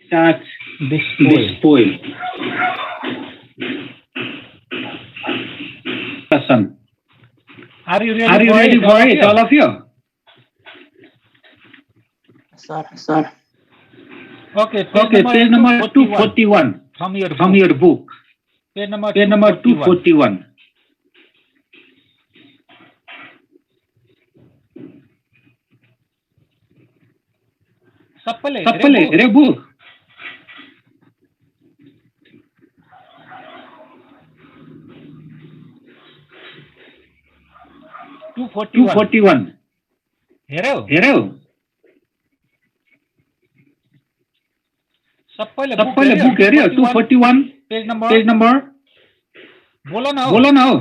starts this this poem. poem. Person, Are you ready are you for ready it, for all of it, you? all of you? Sir. Okay, page Okay, number page number 241 241 from your from book. your book. Page number Page number 241. 241. सबैले सबैले हेरे हेरे book book 241 241 हेऱ्यौ हेऱ्यौ सबैले सबैले book हेऱ्यो 241 page page number बोल न बोल न हौ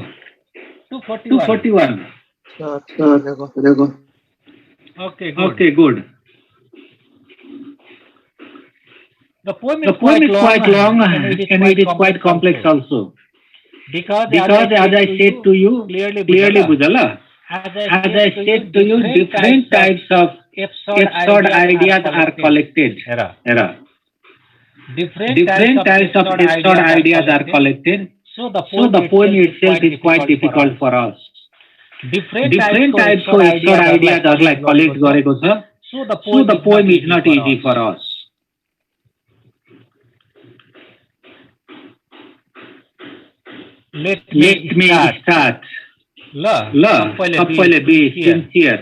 241 241. Sir. Okay, good. Okay, good. The poem The is poem quite is long quite long and it is quite complex also. because Because as I said to you, clearly बुझल, as as I said to you, different types of absurd ideas are collected. Era. Different types of absurd ideas are collected. So So the poem itself is quite difficult for us. Different Different types of absurd ideas are like collect गरेको छ. So the poem is not easy for us. Let me start. ल सबैले be sincere.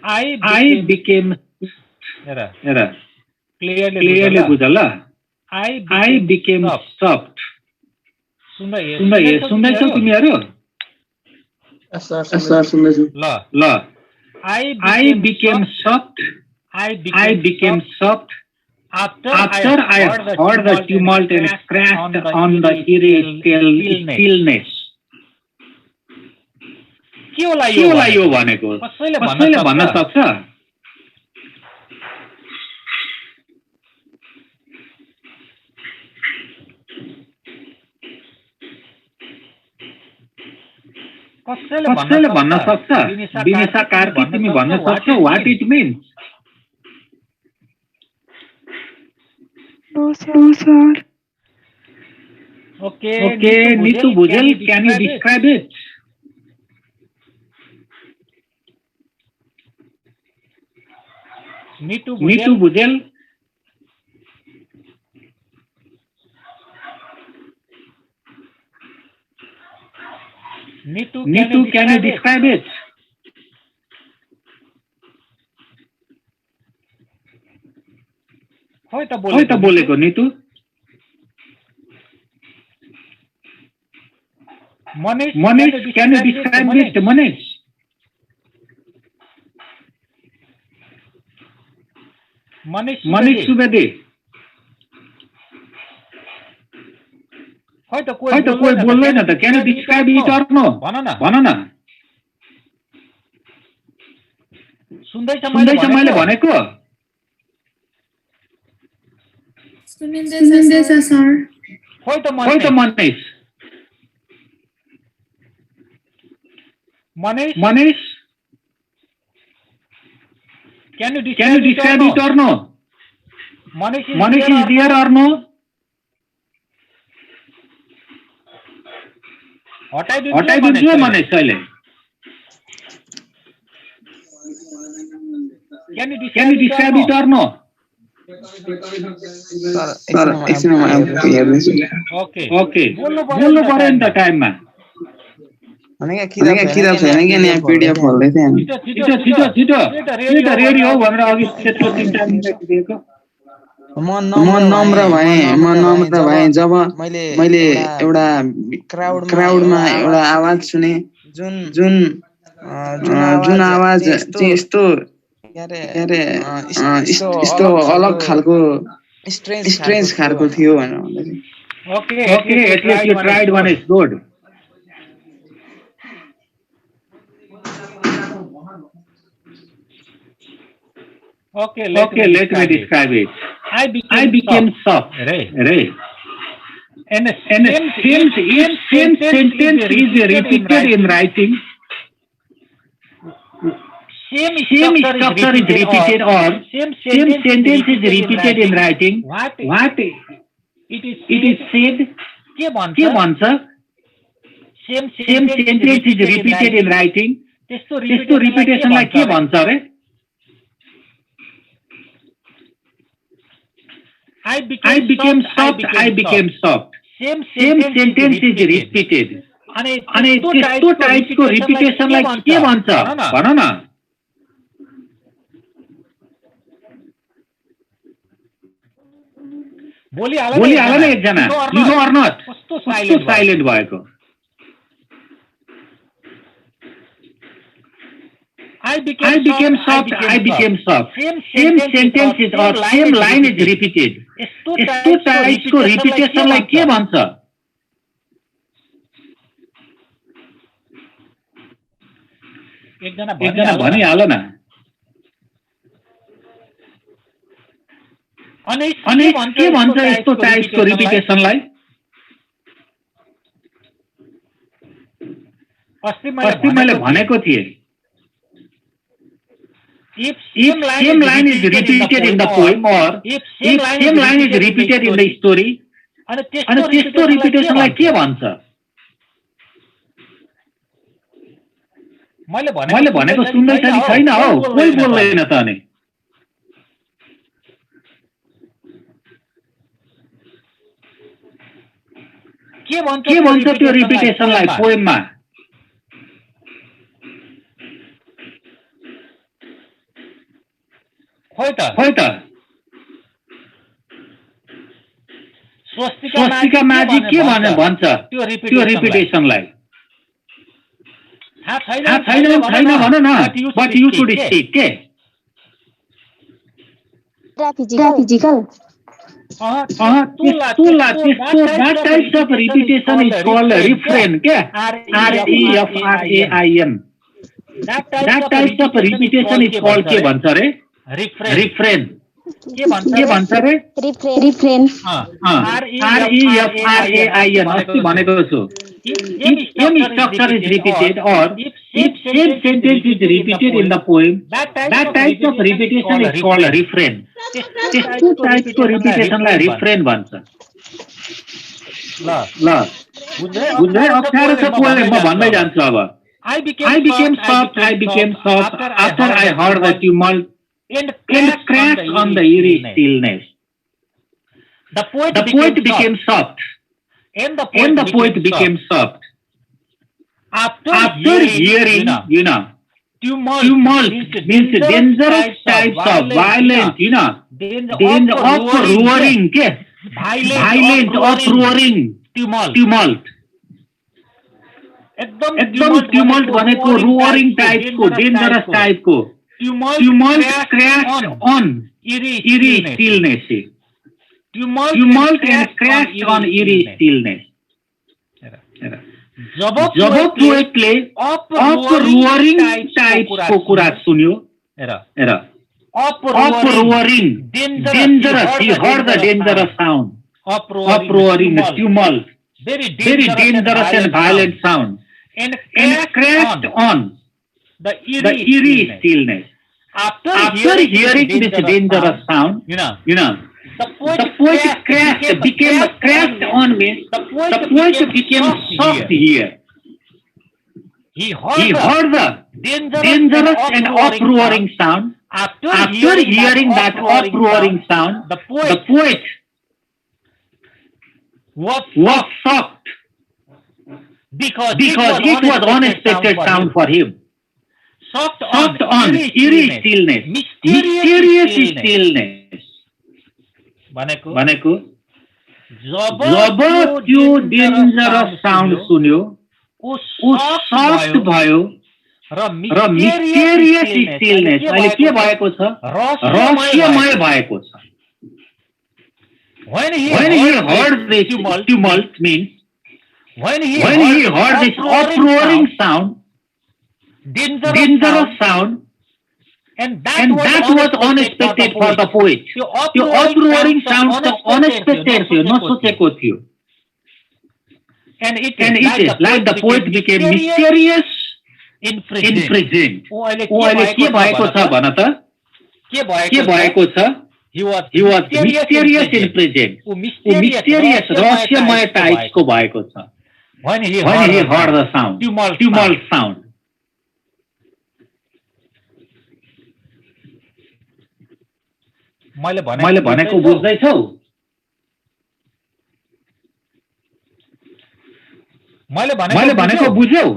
I became clearly बुझल. I became soft. सुन्दैछौ तिमीहरू? Sir, सुन्दैछु. ल I became soft. I became soft after I heard the tumult and crashed on the eerie stillness. के के होला यो भनेको? कसैले भन्न सक्छ? कसैले भन्न सक्छ? विनिशा कार्की तिमी भन्न सक्छौ what it means? No, sir. Okay, Neetu Bhujal, can you describe it? Neetu Bhujal. Neetu, can you describe it? खोइ त बोलेको Nitu. Manish, can you describe it, Manish? Manish Subedi. खोइ त कोही बोल्दैन त. Can you describe it or no? भन न. सुन्दैछ मैले भनेको? सुनिँदैछ सर. खोइ त Manish. Manish, can you can you describe it or no? Manish is there or no? हटाइदिन्छु Manish अहिले. Can you describe it or no? Sir, एकछिनमा हेर्दैछु. Okay. बोल्नु पर्यो नि त टाइममा. किताब छैन कि यहाँ PDF खोल्दै थिएँ. छिटो रेडी हो भनेर अघि त्यत्रो 3 मिनेट दिएको. म नम्र भएँ जब मैले एउटा क्राउडमा एउटा आवाज सुने जुन आवाज चाहिँ यस्तो यस्तो अलग खालको स्ट्रेन्ज खालको थियो भनेर भन्दै. Okay, at least you tried one is good. Okay, let me describe it. I became soft. Right. And since each sentence is repeated in writing, same Same structure structure is repeated or same same sentence is repeated in writing. What It is said के के भन्छ same same sentence is repeated in writing. त्यस्तो त्यस्तो रिपिटेसनलाई के भन्छ रे? I I became soft, I became soft. Same Same sentence is repeated. अनि त्यस्तो टाइपको रिपिटेसनलाई के भन्छ भन न? बोली हाल न एकजना, you know or not? कस्तो साइलेन्ट भएको? I I became soft, I became soft. Same sentence is or same line is repeated. यस्तो टाइपको रिपिटेसनलाई के भन्छ? एकजना भनिहाल न. अनि के भन्छ यस्तो टाइपको रिपिटेसनलाई? अस्ति मैले भनेको थिएँ. If same line is repeated in the poem or if same line is repeated in the story, अनि त्यस्तो रिपिटेसनलाई के भन्छ? मैले भनेको सुन्दैछ कि छैन हौ? कोही बोल्दैन त अनि. के भन्छ त्यो रिपिटेसनलाई पोएममा? खोइ त स्वस्तिका माझी के भन्छ त्यो रिपिटेसनलाई? थाहा छैन भन न. बट यु शुड स्पीक के? Physical. त्यस्तो that types of repetition is called refrain के? REFRAIN. That types of repetition is called के भन्छ रे? Refrain. के भन्छ रे? Refrain. REFRAIN. अस्ति भनेको छु. If same structure is repeated or if same sentence is repeated in the poem, that type of repetition is called refrain. त्यस्तो टाइपको रिपिटेसनलाई रिफ्रेन भन्छ. ल बुझ्दै अप्ठ्यारो छ पोएम, म भन्दै जान्छु अब. I became soft after I heard the tumult and crash on the eerie stillness. The poet became soft. And the poet became soft. After hearing, tumult means dangerous types of violent, danger uproaring, violent uproaring, tumult. एकदम tumult भनेको roaring टाइपको, dangerous टाइपको. Tumult crashed on eerie stillness. Tumult and crashed on eerie stillness. जब पोएटले अपरोअरिङ टाइपको कुरा सुन्यो, अपरोअरिङ, dangerous, he heard the dangerous sound. Uproaring, tumult, very dangerous and violent sound, and crashed on the eerie stillness. After hearing this dangerous sound, the poet crashed on me. The poet became soft here. He heard the dangerous and uproaring sound. After hearing that uproaring sound, the poet was shocked because it was unexpected sound for him. Shocked on eerie stillness, mysterious stillness. भनेको जब त्यो dangerous sound सुन्यो, ऊ soft भयो र mysterious stillness अहिले के भएको छ? रहस्यमय भएको छ. When he heard this tumult means when he heard this uproaring sound, dangerous sound, and that was unexpected for the poet. The uproaring sound was unexpected थियो, नसोचेको थियो. And it is like the poet became mysterious in in present. ऊ अहिले ऊ अहिले के भएको छ भन त? के के भएको छ? he was He was mysterious in present. ऊ ऊ mysterious रहस्यमय टाइप्सको भएको छ. when he When he heard the sound, tumult sound. मैले भनेको बुझ्दैछौ? मैले भनेको बुझ्यौ?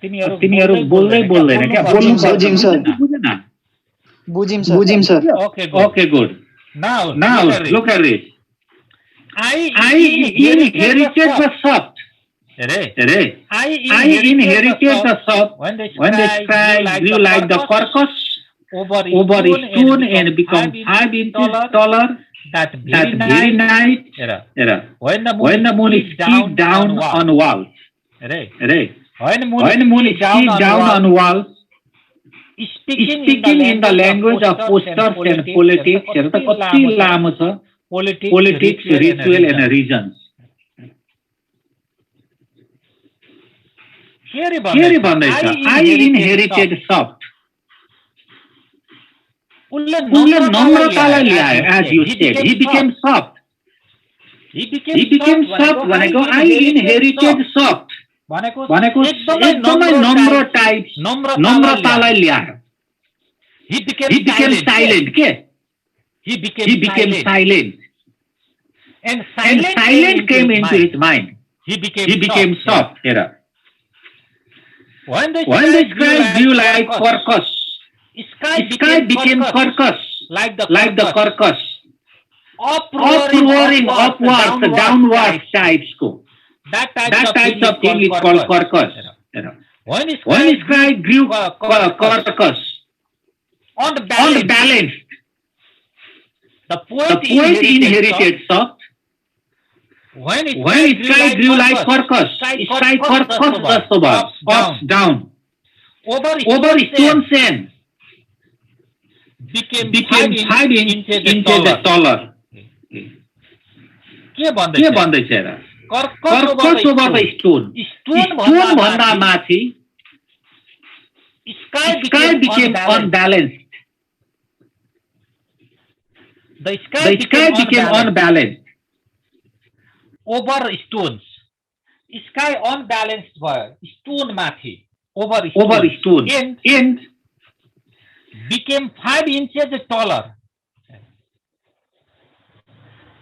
तिमीहरू बोल्दै बोल्दैन क्या? बोल्नु बुझ्यौं सर। बुझिम sir. Okay, good. Now look at this. I inherited the soft. I inherited the soft when the sky grew like the carcass over a stone and become 5 inches taller. That very night, when the moon is skied down on walls. When the moon is skied down on walls, speaking in the language of posters and politics, हेर त कति लामो छ. Politics, ritual and regions. के भन्दैछ? I inherited soft. उनले नम्रतालाई ल्यायो, as you said. He became soft. He became soft भनेको I inherited soft. भनेको एकदमै नम्र टाइप्स, नम्रतालाई ल्यायो. He became silent के? He became silent. And silent came into his mind. He became soft. हेर. When the sky grew like carcass, sky became carcass, like the carcass. Uproaring upwards, downwards types go. That type of thing is called carcass. When sky grew carcass, unbalanced, the poet inherited soft. When sky grew like carcass, sky carcass जस्तो भयो, ups down. Over stone sand became 5 inches taller. के भन्दैछ हेर? Carcass over the stone. Stone भन्दा माथि sky became unbalanced. The sky became unbalanced. Over stones. Sky unbalanced भयो. Stone माथि. Over stone. And became 5 inches taller.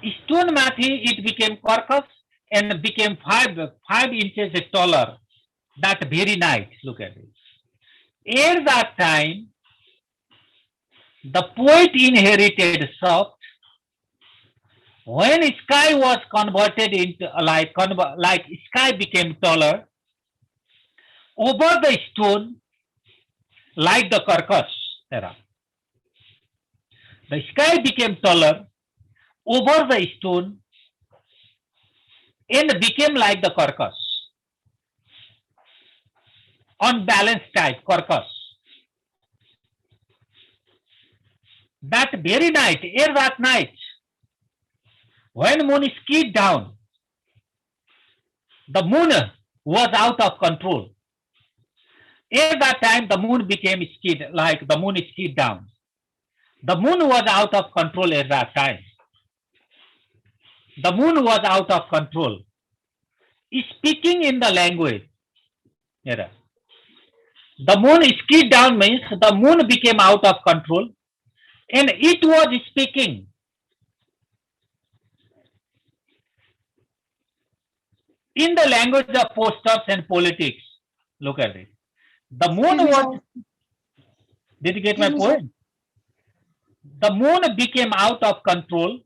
Stone माथि it became carcass and became 5 inches taller. That very night. Look at it. At that time, the poet inherited soft. When sky was converted into like sky became taller, over the stone, like the carcass. The sky became taller, over the stone, and became like the carcass. Unbalanced type, carcass. That very night, that night, when moon skied down, the moon was out of control. At that time, the moon became skied, like the moon skied down. The moon was out of control at that time. The moon was out of control. Speaking in the language, the moon skied down means the moon became out of control and it was speaking. In the language of posters and politics, look at it. The moon was, did you get my point? The moon became out of control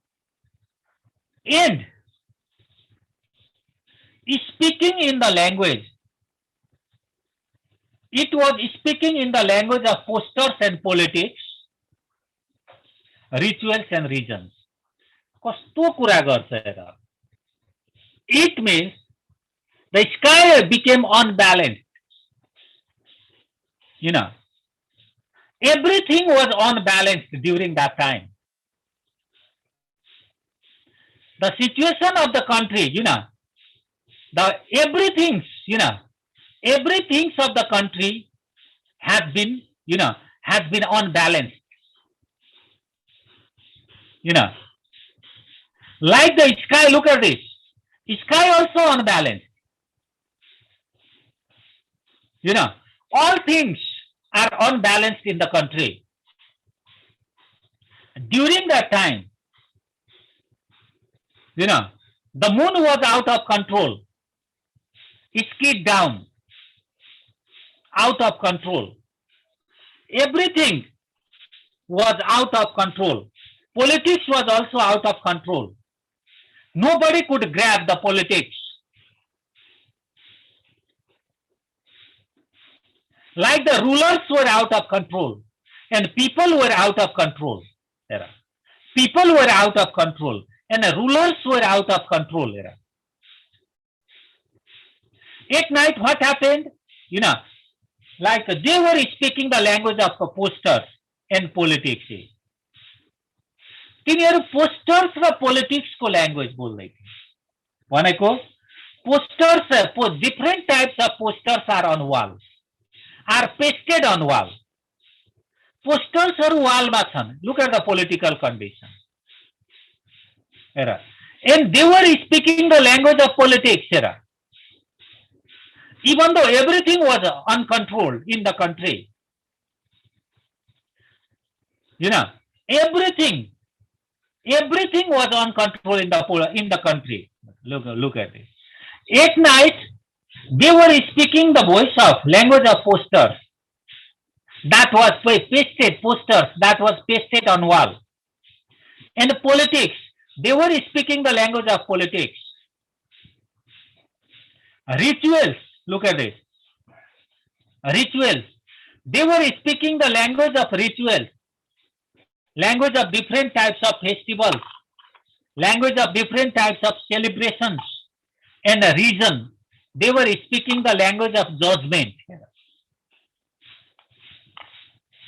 and speaking in the language. It was speaking in the language of posters and politics, rituals and regions. कस्तो कुरा गर्छ हेर. It means the sky became unbalanced. You know, everything was unbalanced during that time. the situation of the country, the everything, everything of the country has been, has been unbalanced. Like the sky, look at this. Sky also unbalanced. All things are unbalanced in the country. During that time, the moon was out of control. It skied down, out of control. Everything was out of control. Politics was also out of control. Nobody could grab the politics. Like the rulers were out of control and people were out of control. People were out of control and the rulers were out of control. At night, what happened? Like they were speaking the language of the posters and politics. तिनीहरू posters र politics को language बोल्दै थिए. भनेको posters, different types of posters are on wall, are pasted on wall. Posters haru wall ma छन्. Look at the political condition. And they were speaking the language of politics. Even though everything was uncontrolled in the country. Everything was uncontrolled in the country. Look at it. At night, they were speaking the voice of language of posters. That was pasted posters that was pasted on wall. And politics, they were speaking the language of politics. Rituals, look at it. Rituals, they were speaking the language of rituals. Language of different types of festivals, language of different types of celebrations, and a reason. They were speaking the language of judgment.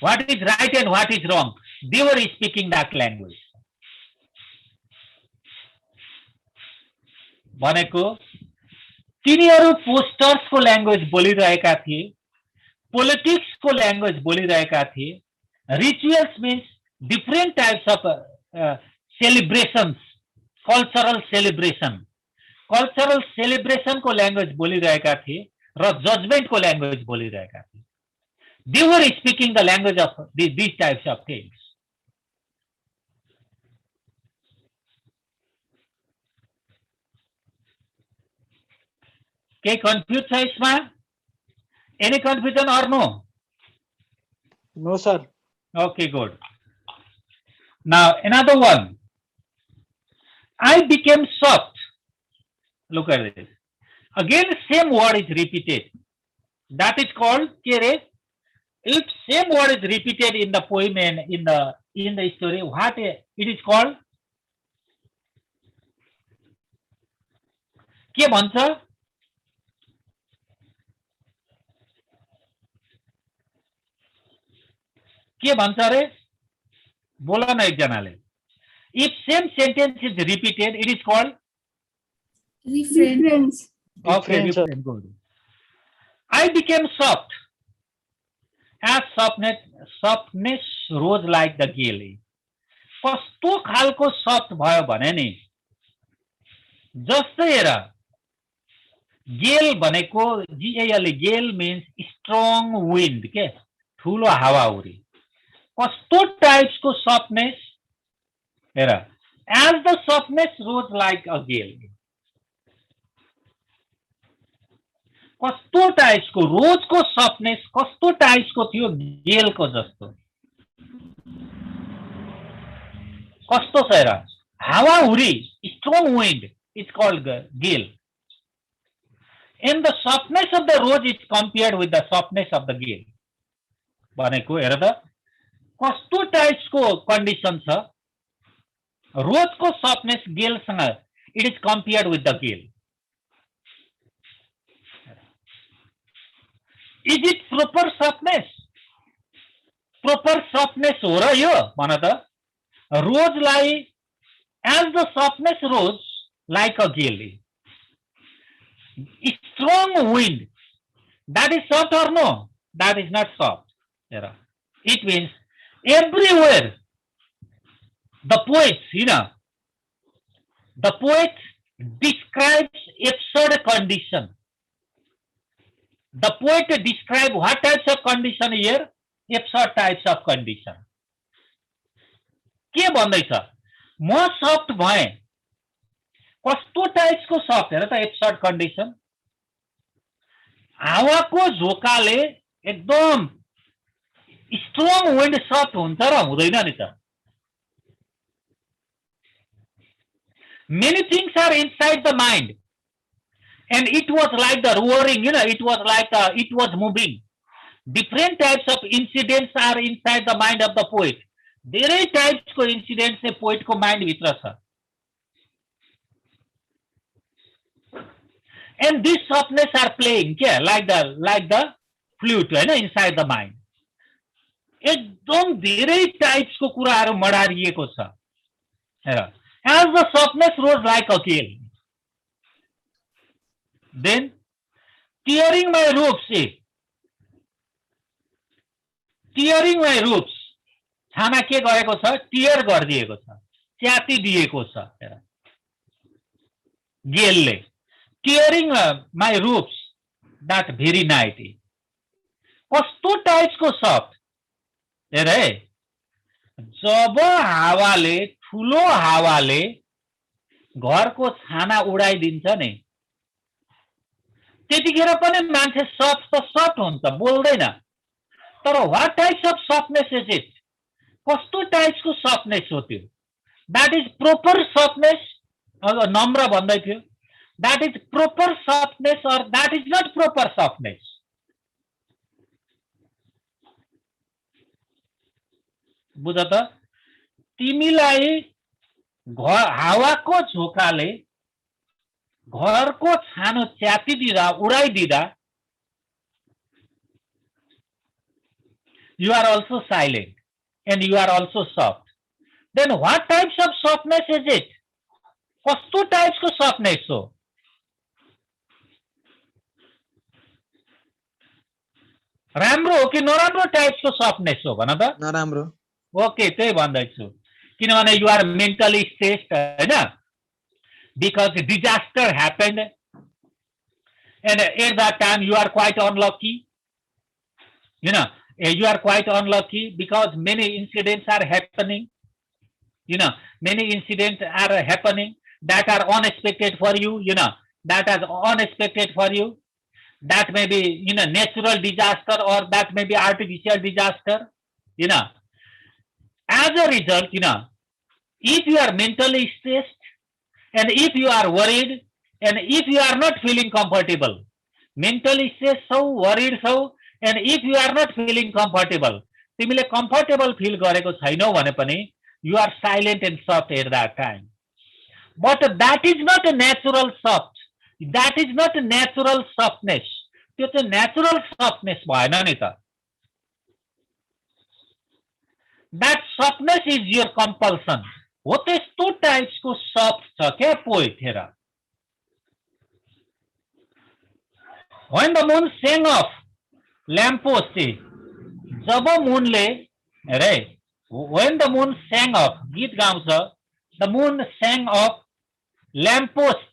What is right and what is wrong? They were speaking that language. भनेको तिनीहरू posters को language बोलिरहेका थिए, politics को language बोलिरहेका थिए. Rituals means different types of celebrations, cultural celebration. Cultural celebration को language बोलिरहेका थिए र judgment को language बोलिरहेका थिए. They were speaking the language of these types of things. केही कन्फ्युज छ यसमा? Any confusion or no? No, sir. Okay, good. Now another one. I became soft. Look at this. Again, same word is repeated. That is called kere. If same word is repeated in the poem and in the story, what it is called? के भन्छ? के भन्छ रे? बोला न एकजनाले. If same sentence is repeated, it is called Reference. okay. Reference. Reference. Good. I became soft. As softness rose like the gale. कस्तो खालको soft भयो भने नि जस्तै हेर gale भनेको GAL gale means strong wind के ठुलो हावाहुरी. कस्तो टाइप्स को softness हेर as the softness rose like a gale. कस्तो टाइप्स को रोज को सफ्टनेस कस्तो टाइप्स को थियो गेल को जस्तो. कस्तो छ हेर हावाहुरी strong wind is called gale. And the softness of the rose is compared with the softness of the gale. भनेको हेर त कस्तो टाइप्स को कन्डिसन छ. रोज को सफ्टनेस गेल सँग it is compared with the gale. Is it proper softness? Proper softness हो र यो भन त. रोजलाई as the softness rose like a gale, strong wind, that is soft or no? That is not soft. It means everywhere the poets, the poet describes absurd condition. The poet describes what types of condition here? Absurd types of condition. के भन्दैछ? म soft भए, कस्तो टाइप्सको soft हेर त, absurd condition. हावाको झोकाले एकदम strong wind soft हुन्छ र हुँदैन नि त? Many things are inside the mind, and it was like the roaring, it was like it was moving. Different types of incidents are inside the mind of the poet. धेरै टाइप्सको incident चाहिँ पोइटको mind भित्र छ। And this softness are playing like the flute, हैन, inside the mind. एकदम धेरै टाइप्सको कुराहरू मडारिएको छ। हेर, as the softness rose like a gale, then tearing my ropes, tearing my ropes, छाना के गरेको छ? टियर गरिदिएको छ, च्याति दिएको छ। हेर, गेलले टियरिङ माई रूप्स that very night. कस्तो टाइप्सको सफ्ट हेर है, जब हावाले, ठुलो हावाले घरको छाना उडाइदिन्छ नि, त्यतिखेर पनि मान्छे सफ्ट त सफ्ट हुन्छ, बोल्दैन। तर what types of softness is it? कस्तो टाइप्सको सफ्टनेस हो त्यो? That is proper softness. नम्र भन्दै थियो, that is proper softness or that is not proper softness. बुझ त, तिमीलाई हावाको झोकाले घरको छानो च्यातिदिँदा, उडाइदिँदा, you are also silent and you are also soft. Then what types of softness is it? कस्तो टाइप्सको सफ्टनेस हो? राम्रो हो कि नराम्रो टाइप्सको सफ्टनेस हो भन त? नराम्रो। ओके, त्यही भन्दैछु, किनभने यु आर मेन्टली स्ट्रेस्ड, हैन, because disaster happened and at that time you are quite unlucky. You are quite unlucky because many incidents are happening. Many incidents are happening that are unexpected for you, that are unexpected for you. That may be, natural disaster or that may be artificial disaster, As a result, if you are mentally stressed and if you are worried and if you are not feeling comfortable, mentally stressed so, worried so, and if you are not feeling comfortable, तिमीले comfortable feel गरेको छैनौ भने पनि you are silent and soft at that time. But that is not a natural soft. That is not a natural softness. त्यो चाहिँ natural softness भएन नि त. That softness is your compulsion. हो त्यस्तो टाइप्सको soft छ क्या पोइट हेर. When the moon sang of lamppost, जब मुनले हेरे, when the moon sang of, गीत गाउँछ, the moon sang of lamppost,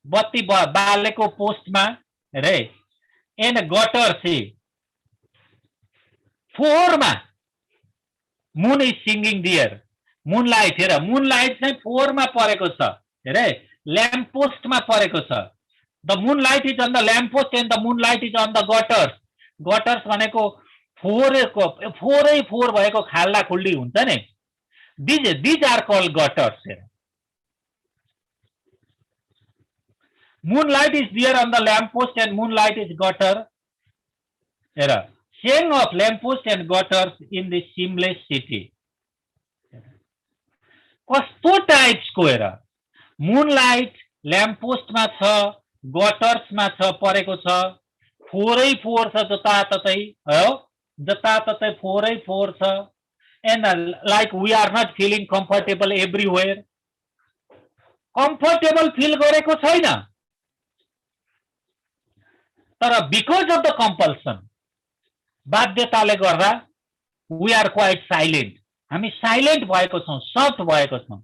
बत्ती बालेको पोस्टमा हेरे, and gutter चाहिँ फोहोरमा, moon is singing there. Moonlight हेर, moonlight चाहिँ फोहोरमा परेको छ हेरे, lamp post मा परेको छ. The moonlight is on the lamp post and the moonlight is on the gutters. Gutters भनेको फोहोरै फोहोर भएको खाल्डा खुल्डी हुन्छ नि. These are called gutters here. Moonlight is there on the lamp post and moonlight is gutter. Here, saying of lamp post and gutters in the seamless city. कस्तो टाइप्सको हेर, moonlight lamp post मा छ, gutters मा छ परेको छ, फोहोरै फोहोर छ जताततै, हो, जताततै फोहोरै फोहोर छ, and like we are not feeling comfortable everywhere. Comfortable feel गरेको छैन, तर बिकज अफ द कम्पल्सन, बाध्यताले गर्दा वी आर क्वाइट साइलेन्ट, हामी साइलेन्ट भएको छौं, सफ्ट भएको छौं।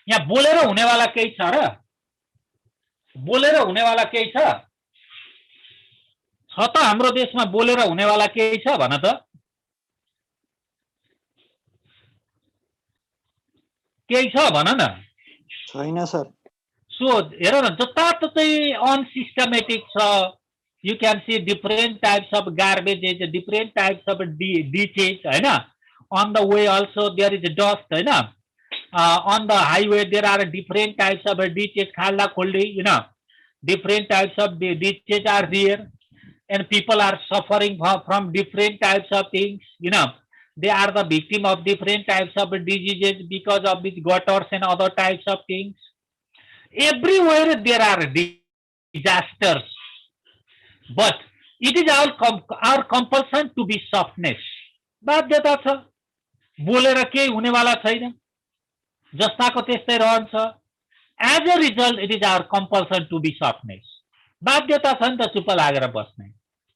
यहाँ बोलेर हुनेवाला केही छ र? बोलेर हुनेवाला केही छ त? हाम्रो देशमा बोलेर हुनेवाला केही छ भन त? केही छ भन न? छैन सर। सो हेर न, जताततै अनसिस्टमेटिक छ। You can see different types of garbages, different types of ditches, हैन? On the way also there is dust, हैन? On the highway there are different types of ditches, khalda khuldi, you know. Different types of ditches are there, and people are suffering from different types of things, you know. They are the victim of different types of diseases because of these gutters and other types of things. Everywhere there are disasters. But it is our compulsion to be softness. बाध्यता छ, बोलेर केही हुनेवाला छैन, जस्ताको त्यस्तै रहन्छ। As a result, it is our compulsion to be softness. बाध्यता छ नि त चुप लागेर बस्ने,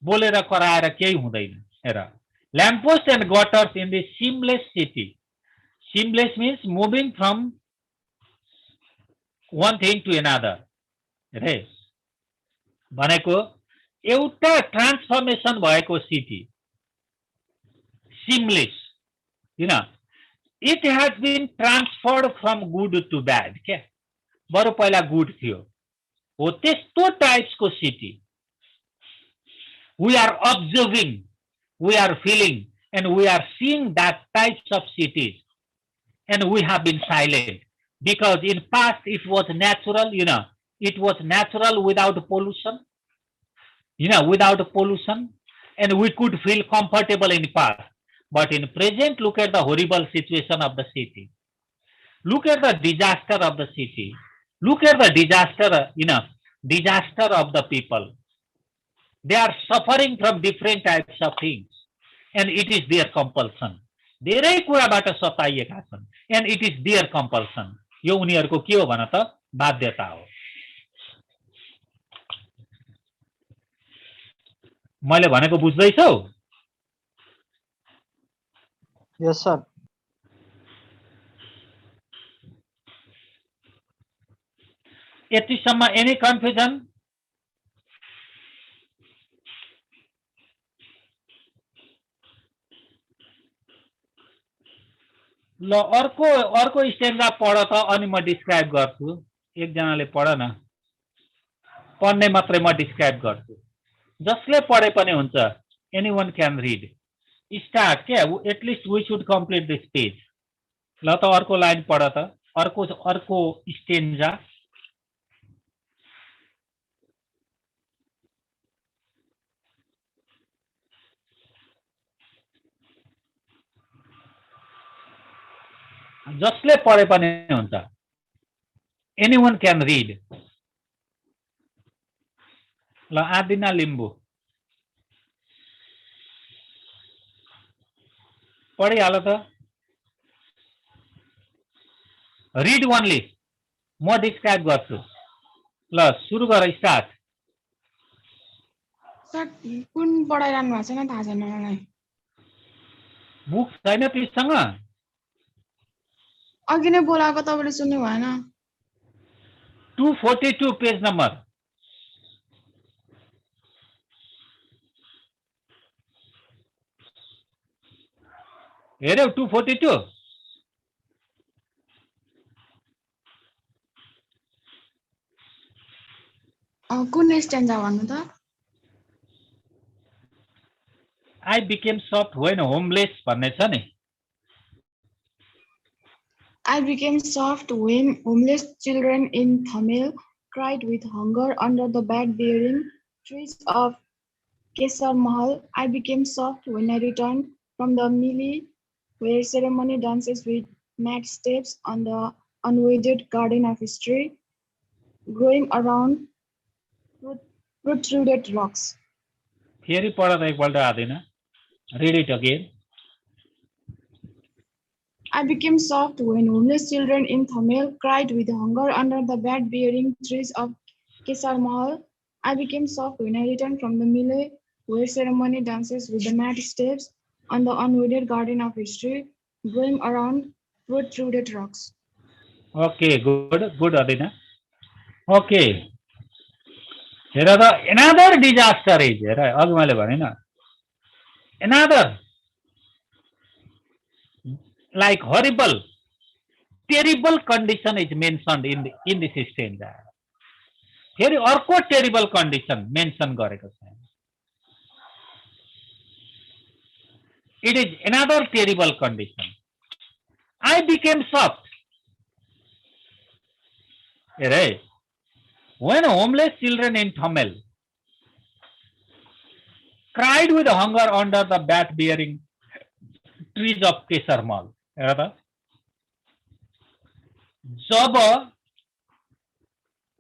बोलेर कराएर केही हुँदैन। हेर, lamppost and gutters in the seamless city. Seamless means moving from one thing to another. हेर, भनेको एउटा ट्रान्सफर्मेसन भएको city, seamless, you know, it has been transferred from good to bad. क्या बरु पहिला गुड थियो, हो त्यस्तो टाइप्सको city. We are observing, we are feeling, and we are seeing that types of cities, and we have been silent because in past it was natural, you know, it was natural without pollution. You know, without pollution, and we could feel comfortable in past. But in present, look at the horrible situation of the city. Look at the disaster of the city. Look at the disaster, you know, disaster of the people. They are suffering from different types of things, and it is their compulsion. धेरै कुराबाट सताइएका छन्, and it is their compulsion. यो उनीहरूको के हो भन त? बाध्यता हो। मैले भनेको बुझ्दैछौ? यस सर। यतिसम्म एनी कन्फ्युजन? ल अर्को स्टेन्जा पढ त, अनि म डिस्क्राइब गर्छु। एकजनाले पढ न, पढ्ने मात्रै म डिस्क्राइब गर्छु। जसले पढे पनि हुन्छ, एनीवन क्यान रिड। स्टार्ट क्या, at least we should complete this page. ल त अर्को लाइन पढ त, अर्को स्टेन्जा। जसले पढे पनि हुन्छ, एनीवन क्यान रिड। ल आदिना लिम्बू पढिहाल त, रिड ओन्ली, म डिस्क्राइब गर्छु। ल सुरु गर, स्टार्ट। सर कुन पढाइरहनु भएको छैन थाहा छैन मलाई। बुक छैन तिसँग? अघि नै बोलाएको तपाईँले सुन्नु भएन। 242 पेज नम्बर। हेऱ्यौ 242? कुन स्ट्यान्जा भन्नु त? I became soft when homeless भन्ने छ नि। I became soft when homeless children in Tamil cried with hunger under the bag-bearing trees of Kesar Mahal. I became soft when I returned from the melee where ceremony dances with mad steps on the unweeded garden of history, growing around protruded rocks. फेरि पढ त एकपल्ट आदिन, read it again. I became soft when homeless children in Thamel cried with hunger under the bed-bearing trees of Kesar Mahal. I became soft when I returned from the Mile, where ceremony dances with the mat steps on the unweeded garden of history, going around protrude rocks. Okay, good, Adina. Okay. Here are the another disaster is here. अघि मैले भने न another like horrible, terrible condition is mentioned in this stanza. फेरि अर्को terrible condition mention गरेको छ. It is another terrible condition. I became soft. Right? When homeless children in Thamel cried with hunger under the bat-bearing trees of Kesar Mahal. जब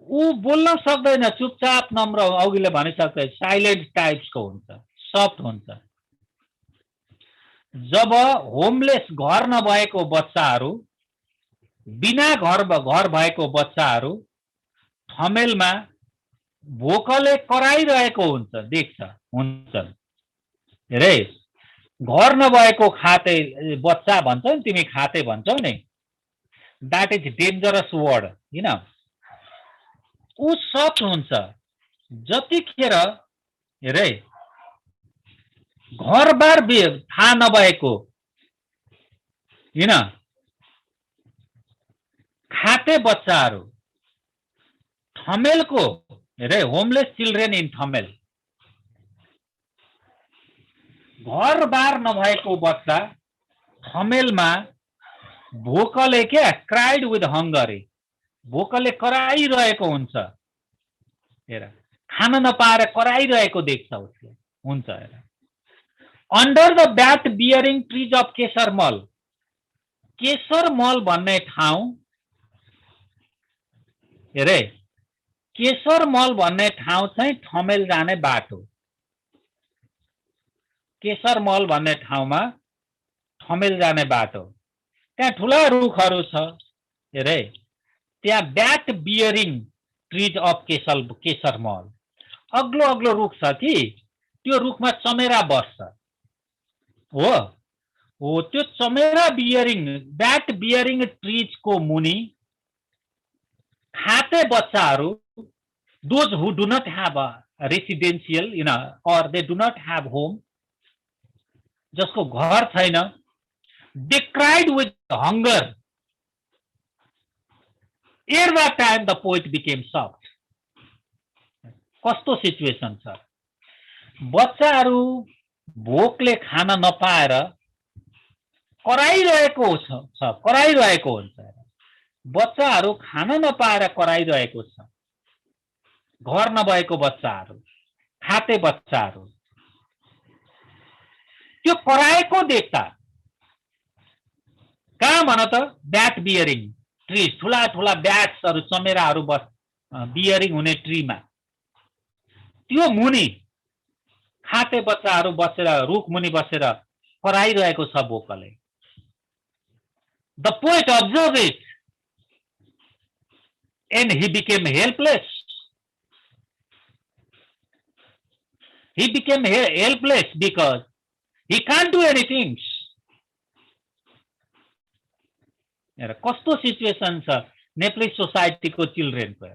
ऊ बोल्न सक्दैन चुपचाप नम्र अघिले भनिसके साइलेन्ट टाइप्सको हुन्छ सफ्ट हुन्छ जब होमलेस घर नभएको बच्चाहरू बिना घर भएको बच्चाहरू ठमेलमा भोकले कराइरहेको हुन्छ देख्छ हुन्छन् हेरे घर नभएको खाते बच्चा भन्छौ नि तिमी खाते भन्छौ नि that is dangerous word हैन उ सफ्ट हुन्छ जतिखेर हेरे घरबार थाहा नभएको हैन खाते बच्चाहरू ठमेलको हेरे होमलेस चिल्ड्रेन इन ठमेल घरबार नभएको बच्चा ठमेलमा भोकले के क्राइड विथ हंगर भोकले कराइरहेको हुन्छ हेर खान नपाएर कराइरहेको देख्छ उसले हुन्छ हेर under the bat bearing trees of Kaiser Mahal भन्ने ठाउँ हेरे केसर मल भन्ने ठाउँ चाहिँ ठमेल जाने बाटो केसर मल भन्ने ठाउँमा ठमेल जाने बाटो त्यहाँ ठुला रुखहरू छ हेरे त्यहाँ bat bearing trees of Kaiser मल अग्लो अग्लो रुख छ कि त्यो रुखमा चमेरा बस्छ हो त्यो चमेरा बियरिङ ब्याट बियरिङ ट्रीज को मुनि खाते बच्चाहरू those who do not have a residential or they do not have home जसको घर छैन they cried with hunger ere that time the poet became soft कस्तो सिचुएसन छ बच्चाहरू भोकले खान नपाएर कराइरहेको हुन्छ बच्चाहरू खान नपाएर कराइरहेको छ घर नभएको बच्चाहरू खाते बच्चाहरू त्यो कराएको देख्दा कहाँ भन त ब्याट बियरिङ ट्रीज ठुला ठुला ब्याट्सहरू चमेराहरू बियरिङ हुने ट्रीमा त्यो मुनि खाते बच्चाहरू बसेर रुख मुनि बसेर कराइरहेको छ भोकले the poet observe it and he became helpless. He became helpless because he can't do anything. कस्तो सिचुएसन छ नेप्लिज सोसाइटीको चिल्ड्रेनको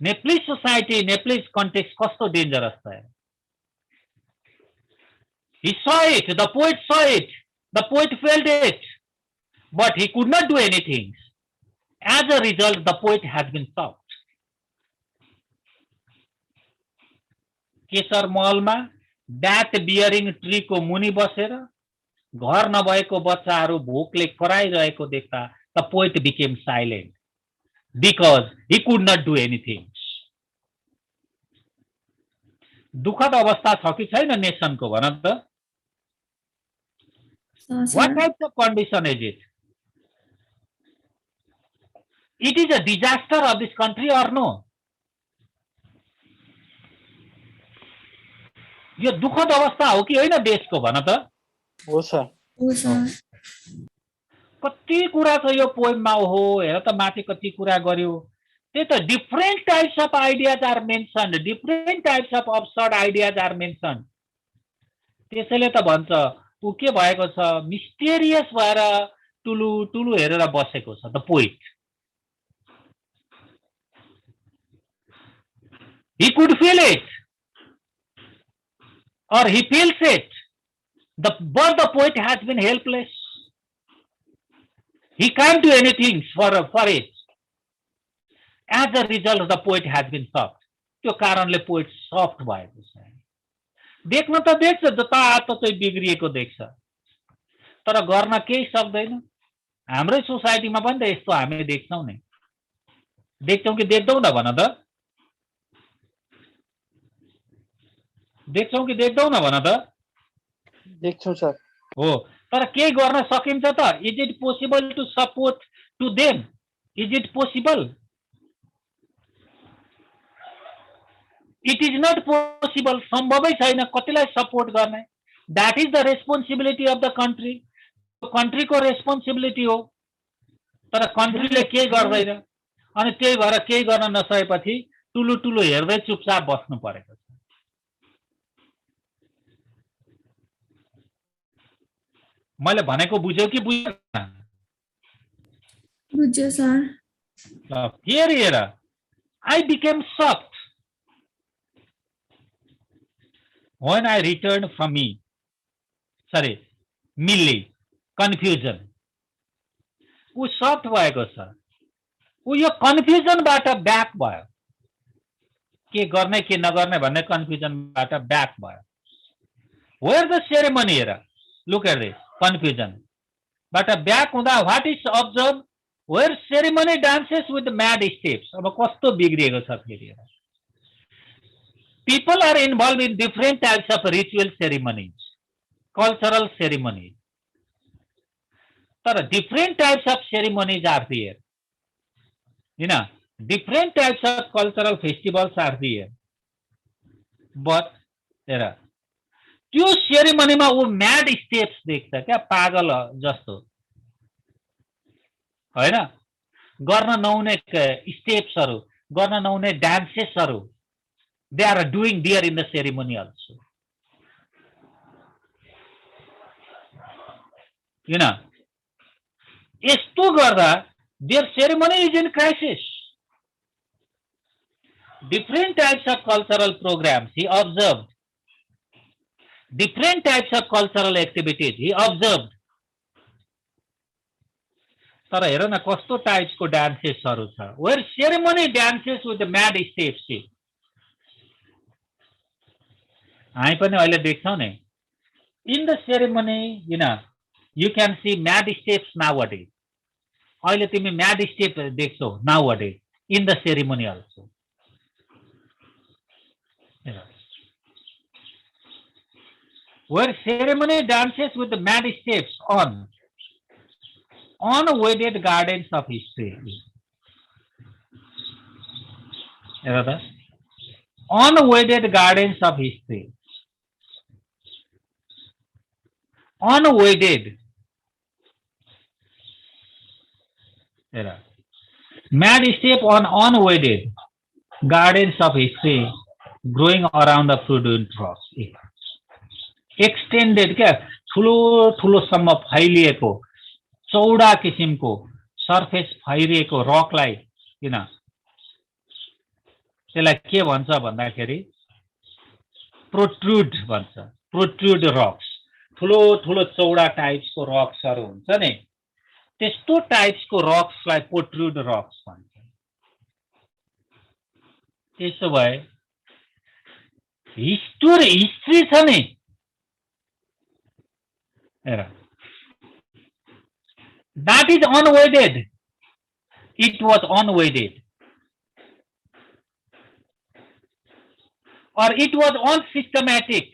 नेप्लिज सोसाइटी नेप्लिज कन्टेक्स्ट कस्तो डेन्जरस छ He saw it, the poet saw it, the poet felt it, but he could not do anything. As a result, the poet has been stopped. केसर महलमा bat bearing tree को मुनि बसेर घर नभएको बच्चाहरू भोकले कराइरहेको देख्दा the poet became silent because he could not do anything. दुःखद अवस्था छ कि छैन नेसनको भन त What type of condition is it? It is a disaster of this country or no? यो दुःखद अवस्था हो कि होइन देशको भन त हो सर हो सर कति कुरा छ यो पोएममा हो हेर त माथि कति कुरा गर्यो त्यही त different types of ideas are mention different types of absurd ideas are mention त्यसैले त भन्छ ऊ के भएको छ मिस्टेरियस भएर टुलु टुलु हेरेर बसेको छ the poet he could feel it or he feels it but the poet has been helpless he can't do anything for it as a result the poet has been soft त्यो कारणले poet soft भएको छ देख्न त देख्छ जताततै चाहिँ बिग्रिएको देख्छ तर गर्न केही सक्दैन हाम्रै सोसाइटीमा पनि त यस्तो हामी देख्छौं नि देख्छौं कि देख्दैनौ न भन त देख्छौं कि देख्दैनौ भन त देख्छौं सर हो तर केही गर्न सकिन्छ त is it possible to support to them is it possible it is not possible सम्भवै छैन कतिलाई सपोर्ट गर्ने that is the responsibility of the country कन्ट्रीको रेस्पोन्सिबिलिटी हो तर कन्ट्रीले केही गर्दैन अनि त्यही भएर केही गर्न नसकेपछि टुलु टुलु हेर्दै चुपचाप बस्नु परेको छ मैले भनेको बुझ्यौ कि बुझेन बुझ्यो सर फेरि हेर I became shocked when I returned from Millie, confusion. ऊ shocked भएको छ ऊ यो कन्फ्युजनबाट ब्याक भयो के गर्ने के नगर्ने भन्ने कन्फ्युजनबाट ब्याक भयो वेयर द सेरेमनी हेर look at this confusion but a back हुँदा what is observed where ceremony dances with mad steps अब कस्तो बिग्रिएको छ फेरि people are involved in different types of ritual ceremonies cultural ceremonies तर different types of ceremonies are there you know different types of cultural festivals are there but there are त्यो सेरेमनीमा ऊ mad steps देख्छ क्या पागल जस्तो हैन गर्न नहुने स्टेप्सहरु गर्न नहुने डान्सेसहरु they are doing there in the ceremony also you know यस्तो गर्दा their ceremony is in crisis different types of cultural programs he observed different types of cultural activities he observed तर हेर न कस्तो टाइप्सको डान्सेसहरु छ where ceremony dances with the mad steps हामी पनि अहिले देख्छौं नि in the ceremony you know you can see mad steps nowadays अहिले तिमी mad step देख्छौ nowadays in the ceremony also you know where ceremony dances with the mad steps on unwedded gardens of history. Unwedded gardens of history. Unwedded. Mad step on unwedded gardens of history growing around the prudent rocks. Extended क्या ठुलो ठुलो सम्म फैलिएको चौडा किसिमको surface फैलिएको रकलाई किन त्यसलाई के भन्छ भन्दाखेरि प्रोट्रुड भन्छ प्रोट्रुड रक्स ठुलो ठुलो चौडा टाइप्सको रक्सहरु हुन्छ नि त्यस्तो टाइप्सको रक्सलाई प्रोट्रुड रक्स भन्छ त्यसो भए हिस्ट्री छ नि that is unwedded it was unwedded or it was unsystematic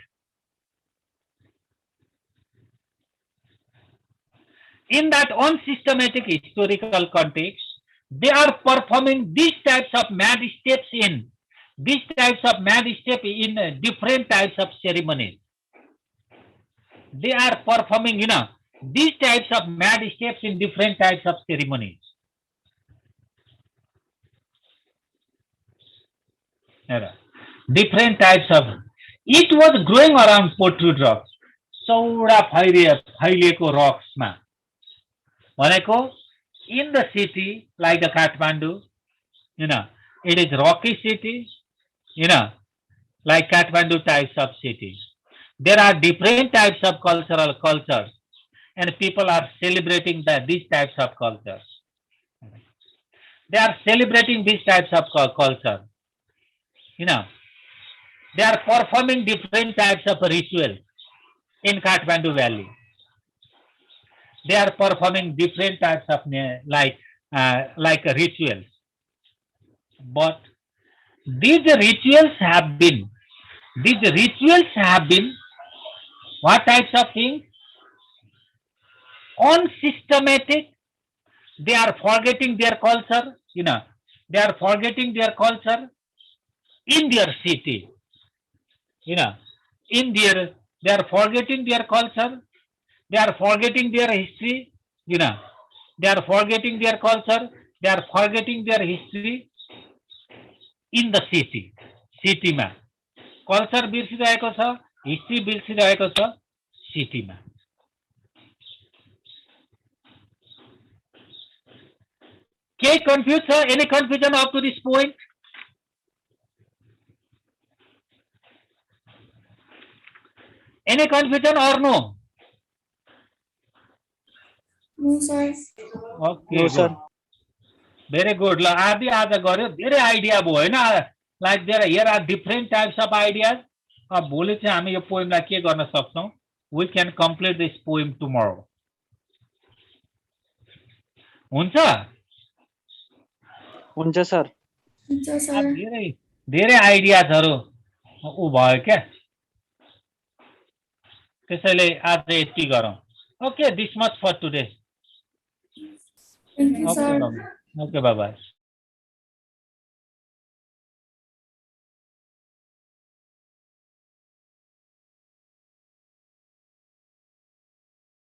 in that unsystematic historical context they are performing these types of mad steps in different types of ceremonies they are performing, these types of mad steps in different types of ceremonies. Different types of. It was growing around protrude rocks. चौडा फैलिएको रक्समा भनेको in the city like the Kathmandu, it is rocky city, like Kathmandu types of cities. There are different types of cultures, and people are celebrating these types of cultures. They are celebrating these types of culture. They are performing different types of rituals in Kathmandu Valley. They are performing different types of like rituals. But these rituals have been what types of things? Unsystematic. They are forgetting their culture, they are forgetting their culture in their city, they are forgetting their culture, they are forgetting their history, they are forgetting their culture, they are forgetting their history in the city ma. Culture बिर्सिरहेको छ, history बिर्सिरहेको छ city ma. Okay, confused, sir? Any confusion up to this point? Any confusion or no? No, sir. Okay, No, good. sir. Very good. आदि आज गर्यो धेरै idea भयो हैन like here are different types of ideas. अब भोलि चाहिँ हामी यो पोएमलाई के गर्न सक्छौं? We can complete this poem tomorrow. हुन्छ? हुन्छ सर. हुन्छ सर. धेरै आइडियाजहरु उ भयो क्या त्यसैले आज यति गरौँ. Okay, this much for today. Thank you, sir. Okay, bye bye.